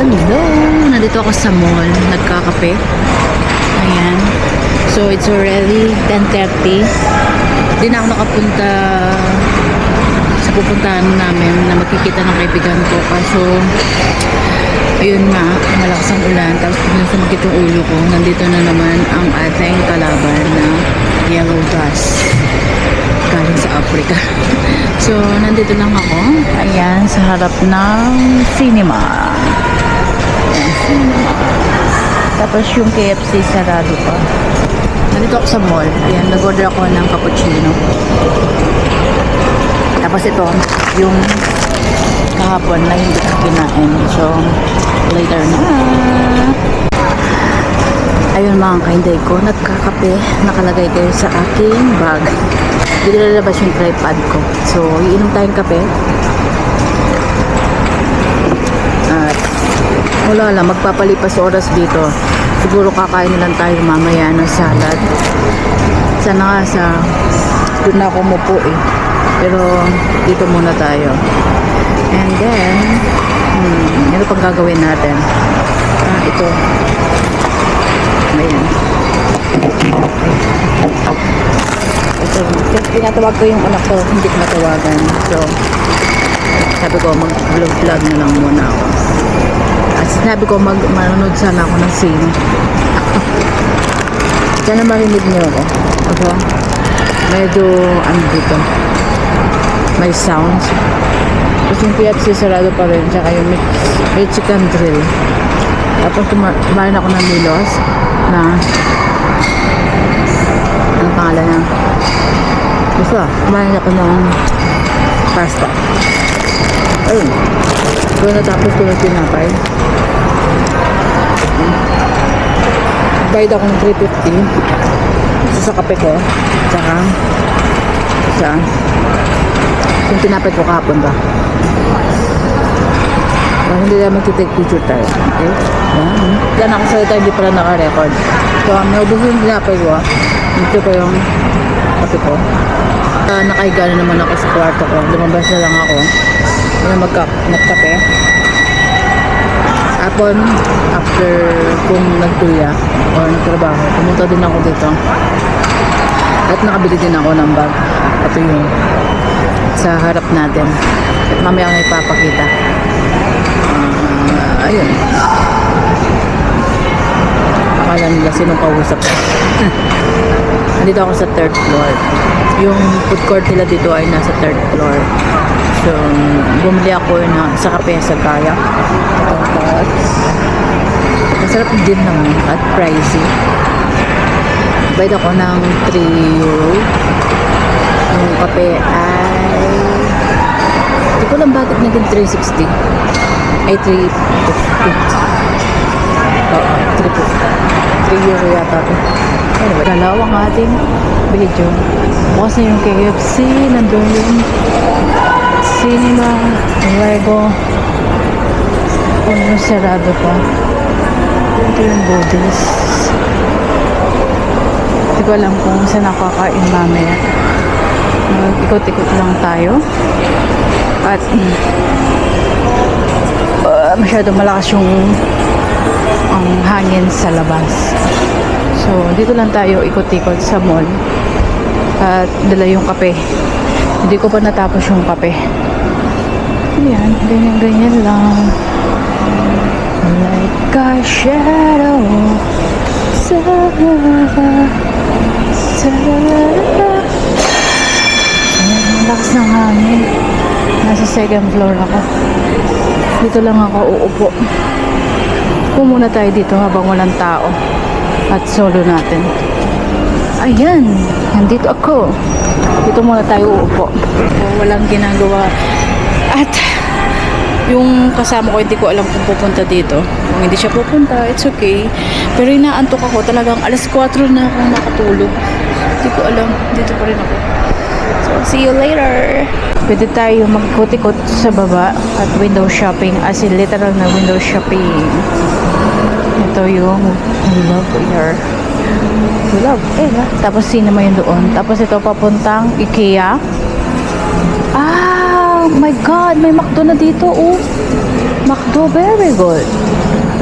Hello! Nandito ako sa mall. Nagkakape. Ayan. So, it's already 10:30. Di na ako nakapunta sa pupuntahan namin na makikita ng kaibigan ko. Kaso, ayun nga, malakas ang ulan. Tapos, biglang sumakit yung ulo ko. Nandito na naman ang ating kalaban na yellow dust. Galing sa Africa. So, nandito lang ako. Ayan, sa harap ng cinema. Ayan, cinema. Tapos yung KFC sarado pa. Nandito ako sa mall. Ayan, nag-order ako ng cappuccino. Tapos ito, yung kahapon na hindi ko kinain. So, later na. Ayun mga kainday ko, nagkakape. Nakalagay kayo sa aking bag. Hindi ko lalabas yung tripod ko. So, iinom tayong kape. At wala lang, magpapalipas oras dito. Siguro kakain lang tayo mamaya ng salad. Sana nga doon na ako mupo eh. Pero dito muna tayo. And then, ano pang gagawin natin? Ito. Ayan. Ito, tinatawag ko yung anak ko, hindi ko matawagan. So, sabi ko, mag-vlog na lang muna ako. At sinabi ko, manonood sana ako ng sine. Sana marinig niyo ako. Okay? Medyo, ano dito, may sounds. Tapos yung PFC sarado pa rin, tsaka yung Mexican grill. Tapos kumain ako ng Milos na ang pangalan niya. Basta, kumain ako ng pasta. Ayun. So, natapos ko ng tinapay. Bayad ako ng 350. Isa sa kape ko. Tsaka, yung tinapay ko kahapon ba? Hindi naman kitake picture tayo. Okay? Yan ako salita, hindi pala naka-record. So, naubos yung tinapay ko. Ito ko yung kape ko. Nakahiga na naman ako sa kwarto ko. Lumabas na lang ako. Nagkape. Apon, after kung nagkuya o nagtrabaho, pumunta din ako dito. At nakabili din ako ng bag. Ito yung sa harap natin. At mamaya ako ipapakita. Ayun. Akala nila sinong kausap ko. Nandito ako sa 3rd floor. Yung food court nila dito ay nasa 3rd floor. So, bumili ako sa kape sa kaya. Masarap din naman at pricey. Bayad ako ng 3 euro. Yung kape ay hindi ko lang bakit naging 360. Ay 350. Oo, 350. 3 euro yata ito. Anyway, dalawang ating video. Bukas na yung KFC, nandun yung cinema, Lego. Yung sarado pa. Ito yung Buddhist. Hindi ko alam kung saan nakakain mamaya. Ikot-ikot lang tayo. At masyado malakas yung hangin sa labas. So, dito lang tayo ikot-ikot sa mall. At dala yung kape. Hindi ko pa natapos yung kape. Ayan, ganyan-ganyan lang. Like a shadow. Ayan, ang lakas ng hangin. Nasa 2nd floor ako. Dito lang ako uupo. Upo muna tayo dito habang walang tao. At solo natin. Ayan, nandito ako. Dito muna tayo uupo. Walang ginagawa. At yung kasama ko, hindi ko alam kung pupunta dito. Kung hindi siya pupunta, it's okay. Pero inaantok ako. Talagang alas 4 na akong nakatulog. Hindi ko alam. Dito pa rin ako. So, see you later. Pwede tayo magkutikot sa baba at window shopping. As in, literal na window shopping. Ito yung love here. Love. Tapos cinema yun doon. Tapos ito papuntang IKEA. Ah, oh my God. May McDo na dito, oh. McDo, very good.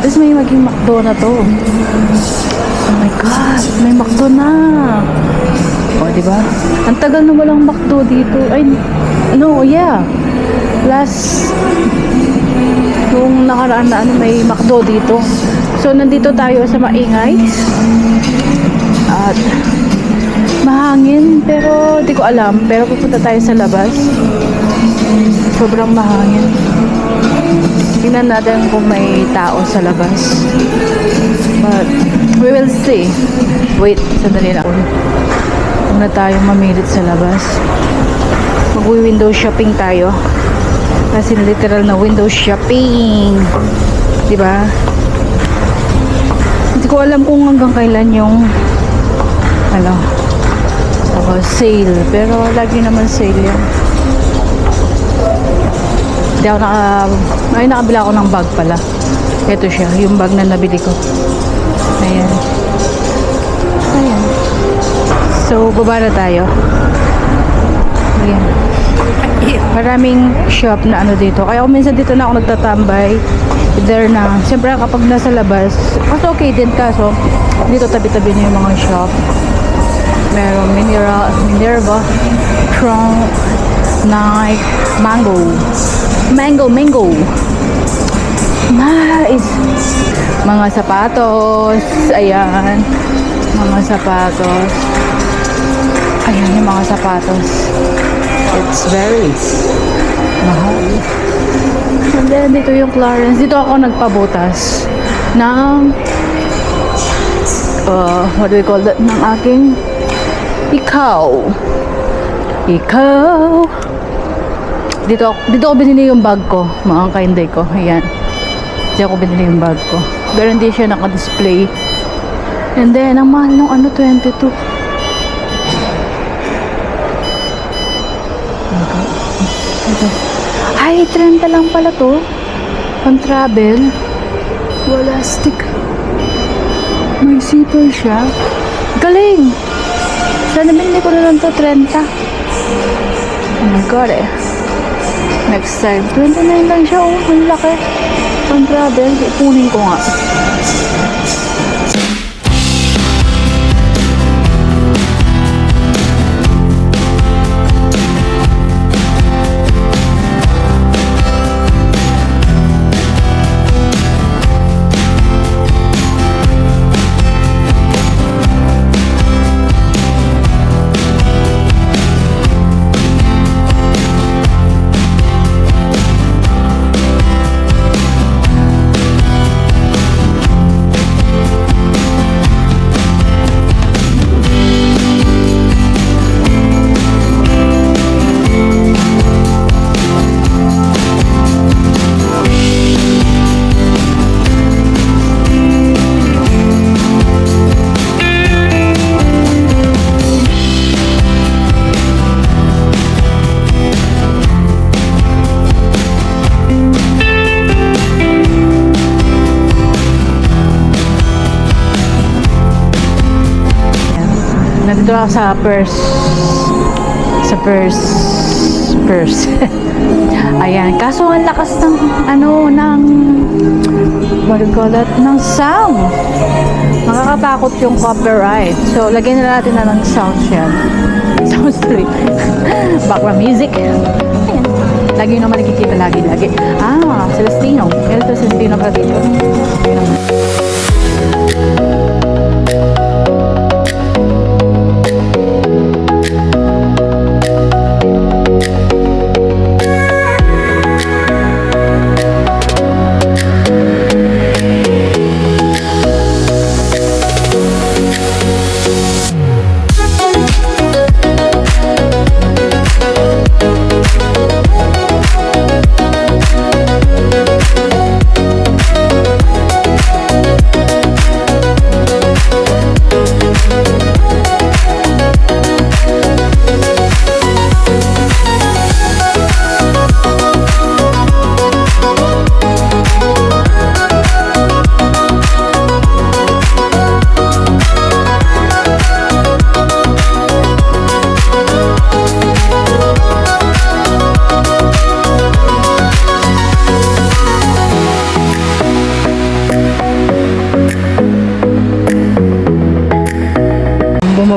Tapos may maging McDo na to. Oh my God, may McDo na. O, diba? Ang tagal na walang McDo dito. Ay, no, yeah. Last, nung nakaraan na may McDo dito. So, nandito tayo sa maingay. At, mahangin, pero di ko alam. Pero pupunta tayo sa labas. Sobrang mahangin. Tingnan natin kung may tao sa labas. But, we will see. Wait, sandali lang. Muna tayo mamilit sa labas. Mag-window shopping tayo. Kasi literal na window shopping. Diba? Hindi ko alam kung hanggang kailan yung sale. Pero lagi naman sale yan. Hindi ako nakabila ako ng bag pala. Ito siya, yung bag na nabili ko. Ayan. Ayan. So, baba na tayo. Ayan. Maraming shop na dito. Kaya kung minsan dito na ako nagtatambay, there na. Siyempre kapag nasa labas, mas okay din kaso, dito tabi-tabi na yung mga shop. Meron Minerva, Trunk, Nike, Mango. Nice. Mga sapatos. Ayan. Mga sapatos. Ayan yung mga sapatos. It's very mahal. And then dito yung Clarence. Dito ako nagpabutas ng what do we call that? Ng aking ikaw. Dito ako binili yung bag ko, mga kainday ko. Ayan. Dito ako binili yung bag ko. Pero hindi siya naka-display. And then, ang mahal nung 22. Ito. Ay, 30 lang pala to. Pang-travel. Wala stick. May zipper siya. Galing! Sana binili ko na lang to, 30. Oh my God eh. Next time, 29 lang siya. Oh, ang laki. Pang travel, ipunin ko nga. Nandito ako sa purse. Ayan. Kaso ang lakas ng what do you call that? Ng sound. Nakakatakot yung copyright. So, lagyan na natin na ng sounds yan. Sounds tree. Background music. Ayan. Lagi naman nakikita lagi. Celestino. Ito Celestino pa dito.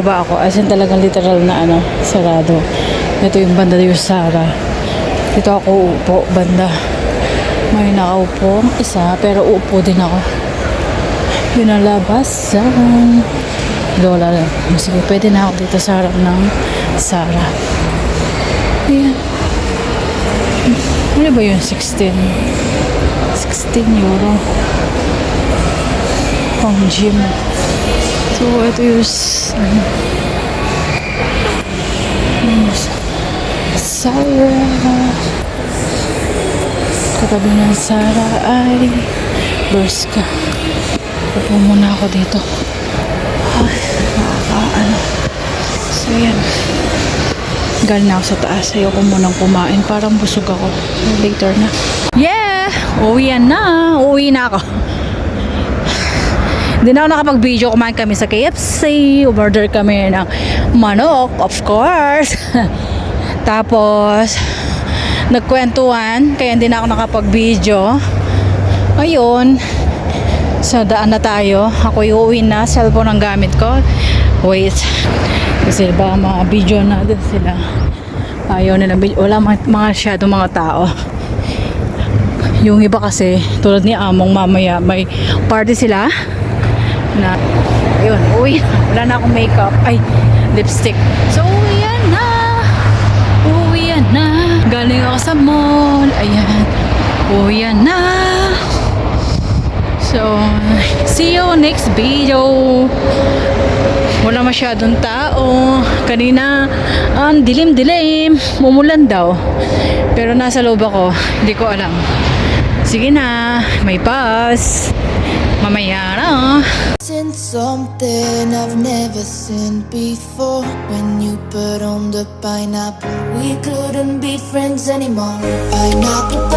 baba ako. As in talagang literal na ano, sarado. Ito yung banda yung Sara. Dito ako uupo, banda. May nakaupo isa, pero uupo din ako. Yun ang labasan. Lola lang. Sige, pwede na ako dito sa harap ng Sara. Ayan. Ano ba yun? 16 euro. Pang gym. So, ito yung Sara. Katabi ng Sara ay Bershka. Upo muna ako dito. Ay, nakakaano. So, yan. Galing na ako sa taas. Ayoko munang kumain. Parang busog ako. Later na. Yeah! Uwi na. Uwi na ako. Hindi na ako nakapag-video. Kumain kami sa KFC. Order kami ng manok, of course. Tapos, nagkwentuhan. Kaya hindi na ako nakapag-video. Ayun. Sa daan na tayo. Ako iuwi na. Cellphone ang gamit ko. Wait. Kasi baka mga video na din sila. Ayaw nila. Wala masyadong mga tao. Yung iba kasi, tulad ni Among, mamaya may party sila. Na, ayun, uwi na. Wala na akong makeup. Ay, lipstick. So, uwi na. Uwi na. Galing ako sa mall. Ayan. Uwi na. So, see you next video. Wala masyadong tao. Kanina, dilim-dilim. Mumulan daw. Pero nasa loob ako. Hindi ko alam. Sige na. May bus. Mamaya na. Seen something I've never seen before. When you put on the pineapple, we couldn't be friends anymore. Pineapple.